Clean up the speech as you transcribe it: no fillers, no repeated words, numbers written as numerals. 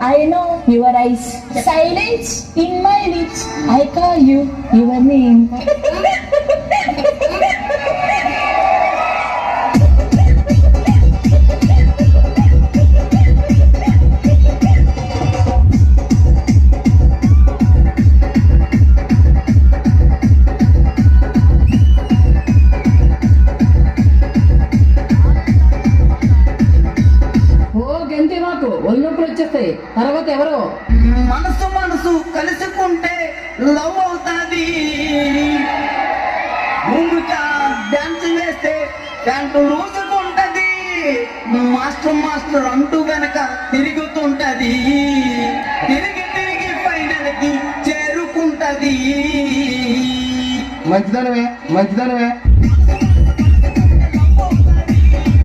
I know your eyes. Silence in my lips. I call you your name. ఒళ్ళొప్పులు వచ్చేస్తాయి. తర్వాత ఎవరు మనసు మనసు కలుసుకుంటే లవ్ అవుతాది. ముందుగా డాన్స్ వేస్తే ప్యాంటు లూసుకుంటది. మాస్టర్ మాస్టర్ అంటూ గనక తిరుగుతుంటది. తిరిగి తిరిగి ఫైనల్ కి చేరుకుంటది. మంచిదనవే.